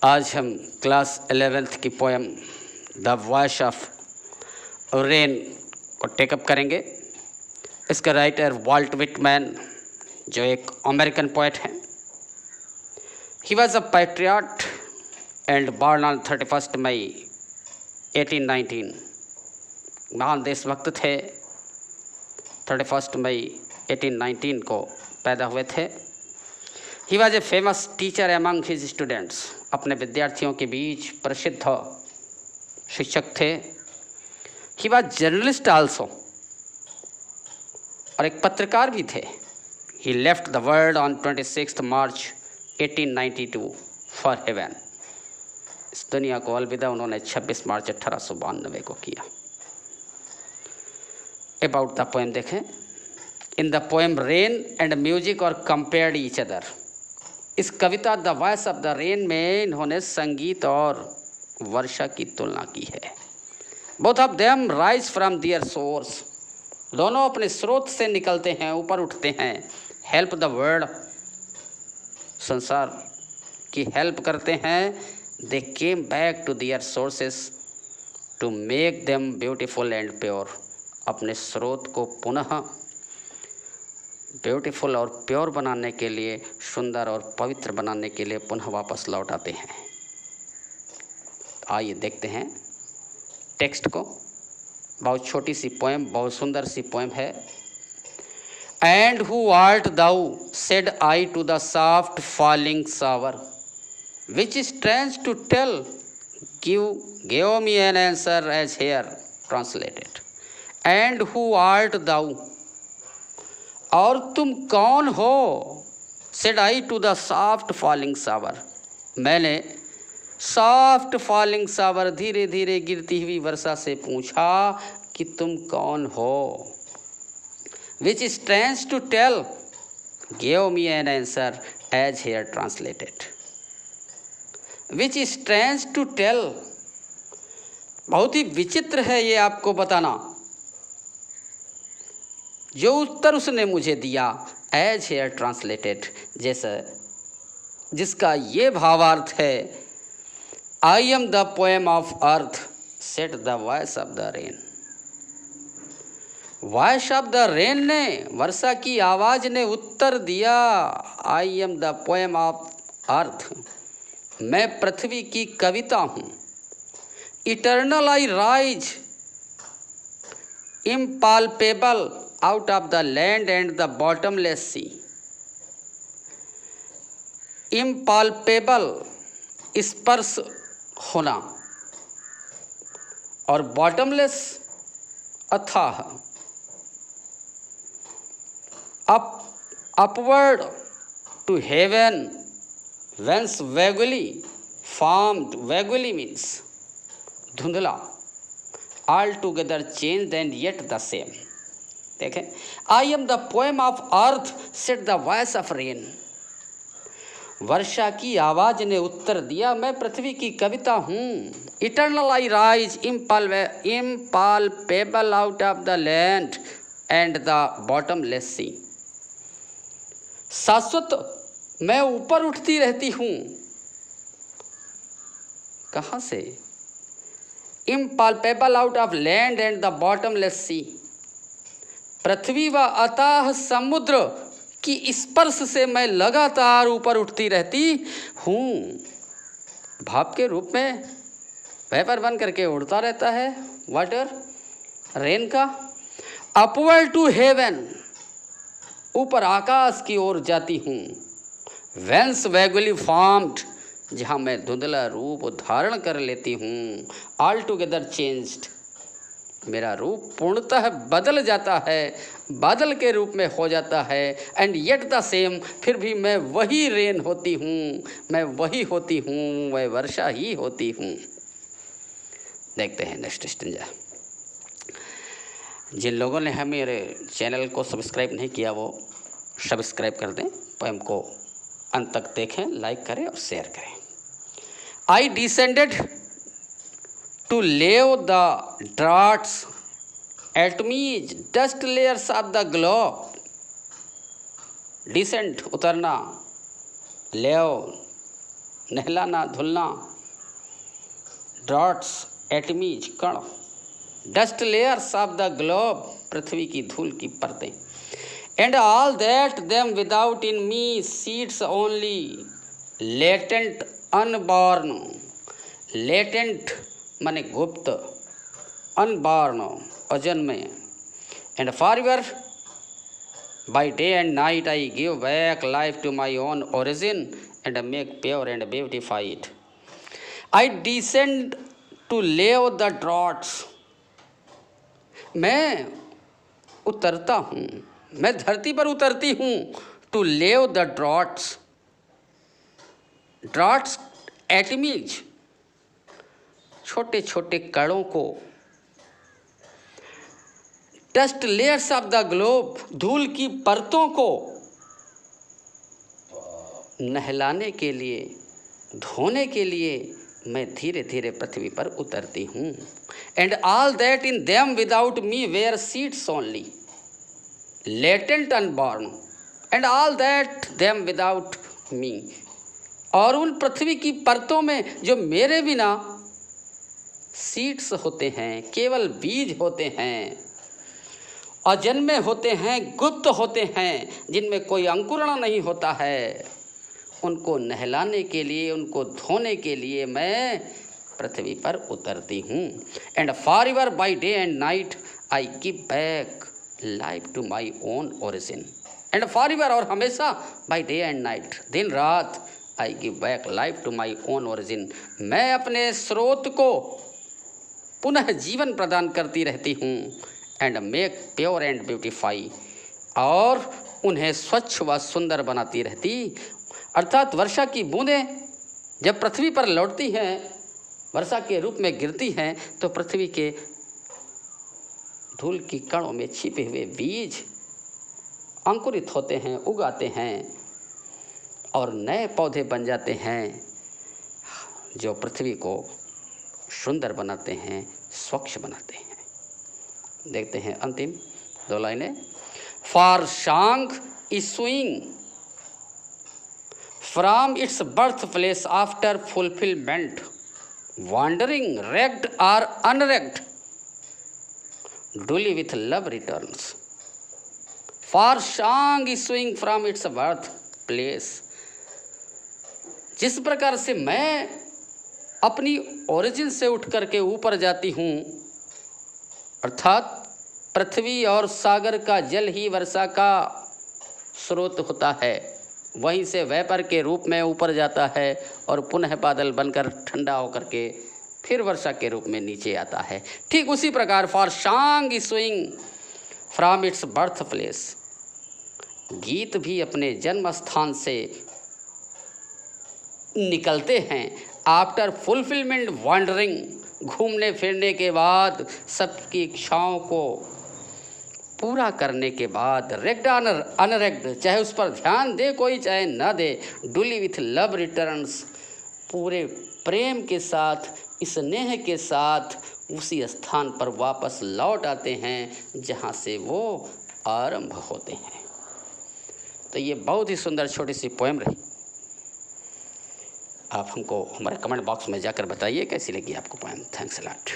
आज हम class 11th की poem the voice of rain को टेकअप करेंगे। इसका राइटर वाल्ट विटमैन, जो एक अमेरिकन पोएट हैं। He was a patriot and born on 31 मई 1819। महान देशभक्त थे। 31 मई 1819 को पैदा हुए थे। He was a famous teacher among his students. अपने विद्यार्थियों के बीच प्रसिद्ध शिक्षक थे। ही वॉज जर्नलिस्ट आल्सो, और एक पत्रकार भी थे। He left the world on 26 March 1892 for heaven. इस दुनिया को अलविदा उन्होंने 26 मार्च 1892 को किया। अबाउट द पोएम देखें। In the poem rain and music और कंपेयर्ड ईच अदर। इस कविता the voice of the rain में इन्होंने संगीत और वर्षा की तुलना की है। Both of them rise from their source. दोनों अपने स्रोत से निकलते हैं, ऊपर उठते हैं। हेल्प द वर्ल्ड, संसार की हेल्प करते हैं। They came back to their sources to make them beautiful and pure. अपने स्रोत को पुनः ब्यूटीफुल और प्योर बनाने के लिए, सुंदर और पवित्र बनाने के लिए पुनः वापस लौट आते हैं। आइए देखते हैं टेक्स्ट को। बहुत छोटी सी पोएम, बहुत सुंदर सी पोएम है। And who art thou, said I to the soft falling shower, which strange to tell, give me an answer as here translated. And who art thou, और तुम कौन हो? Said I to the soft falling shower, मैंने soft falling shower, धीरे धीरे गिरती हुई वर्षा से पूछा कि तुम कौन हो। Which strange to tell, give me an answer as here translated. Which strange to tell, बहुत ही विचित्र है ये आपको बताना। जो उत्तर उसने मुझे दिया, एज हेयर ट्रांसलेटेड, जैसे जिसका ये भावार्थ है, आई am the poem of earth, said the voice of the rain. Voice of the rain ने, वर्षा की आवाज ने उत्तर दिया, आई एम द पोएम ऑफ अर्थ, मैं पृथ्वी की कविता हूँ। Eternal I rise, impalpable out of the land and the bottomless sea। impalpable, स्पर्श होना, और bottomless, अथाह। upward to heaven, whence vaguely formed, vaguely means धुंधला, altogether changed and yet the same। देखें, I am the poem of earth, said the voice of rain. वर्षा की आवाज ने उत्तर दिया, मैं पृथ्वी की कविता हूँ। Eternal I rise, impalpable out of the land and the bottomless sea. शाश्वत मैं ऊपर उठती रहती हूँ। कहाँ से? Impalpable out of land and the bottomless sea. पृथ्वी व अथाह समुद्र की स्पर्श से मैं लगातार ऊपर उठती रहती हूँ। भाप के रूप में वेपर बन करके उड़ता रहता है वाटर, रेन का। अपवर्ड टू हेवन, ऊपर आकाश की ओर जाती हूँ। वेंस वैगुली फॉर्म्ड, जहाँ मैं धुंधला रूप धारण कर लेती हूँ। ऑल टुगेदर चेंज्ड, मेरा रूप पूर्णतः बदल जाता है, बादल के रूप में हो जाता है। एंड येट द सेम, फिर भी मैं वही रेन होती हूँ, मैं वही होती हूँ, वह वर्षा ही होती हूँ। देखते हैं नेक्स्ट स्टेंजा। जिन लोगों ने हमारे चैनल को सब्सक्राइब नहीं किया, वो सब्सक्राइब कर दें। पोएम को अंत तक देखें, लाइक करें और शेयर करें। आई descended to lay the draughts at me, dust layers of the globe। descent, उतरना, lay, नहलाना धुलना, ड्रॉट्स एटमीज कण, dust layers of the globe पृथ्वी की धूल की परतें, and all that them without in me seeds only latent unborn, latent माने गुप्त, अनबॉर्न अजन्मे, and forever by day and night I give back life to my own origin and make pure and beautify it. I descend to lave the droughts, मैं उतरता हूँ, मैं धरती पर उतरती हूँ। To lave the droughts, droughts एटमीज छोटे छोटे कणों को, dust layers of the globe धूल की परतों को नहलाने के लिए, धोने के लिए मैं धीरे धीरे पृथ्वी पर उतरती हूँ। And all that in them without me were seeds only latent unborn, and all that them without me, और उन पृथ्वी की परतों में जो मेरे बिना सीड्स होते हैं, केवल बीज होते हैं, अजन्मे होते हैं, गुप्त होते हैं, जिनमें कोई अंकुरण नहीं होता है, उनको नहलाने के लिए, उनको धोने के लिए मैं पृथ्वी पर उतरती हूँ। And forever by day and night I give back life to my own origin, and forever और हमेशा, बाय डे एंड नाइट दिन रात, I give back life to my own origin, मैं अपने स्रोत को पुनः जीवन प्रदान करती रहती हूँ। And make pure and beautify, और उन्हें स्वच्छ व सुंदर बनाती रहती। अर्थात वर्षा की बूंदें जब पृथ्वी पर लौटती हैं, वर्षा के रूप में गिरती हैं, तो पृथ्वी के धूल की कणों में छिपे हुए बीज अंकुरित होते हैं, उगाते हैं, और नए पौधे बन जाते हैं जो पृथ्वी को सुंदर बनाते हैं, स्वच्छ बनाते हैं। देखते हैं अंतिम दो लाइनें। For song issuing from its birth place after fulfilment, wandering reck'd और unreck'd, duly with love returns. For song issuing from its birth place, जिस प्रकार से मैं अपनी ओरिजिन से उठ करके ऊपर जाती हूँ, अर्थात पृथ्वी और सागर का जल ही वर्षा का स्रोत होता है, वहीं से वेपर के रूप में ऊपर जाता है और पुनः बादल बनकर ठंडा होकर के फिर वर्षा के रूप में नीचे आता है। ठीक उसी प्रकार for song issuing from its birth place, गीत भी अपने जन्म स्थान से निकलते हैं। आफ्टर फुलफिलमेंट वॉन्डरिंग, घूमने फिरने के बाद, सबकी इच्छाओं को पूरा करने के बाद, रेग्ड अनरेग्ड, चाहे उस पर ध्यान दे कोई चाहे न दे, डुली विथ लव रिटर्न्स, पूरे प्रेम के साथ, स्नेह के साथ उसी स्थान पर वापस लौट आते हैं जहाँ से वो आरंभ होते हैं। तो ये बहुत ही सुंदर छोटी सी पोएम रही। आप हमको हमारे कमेंट बॉक्स में जाकर बताइए कैसी लगी आपको पोएम। Thanks a lot.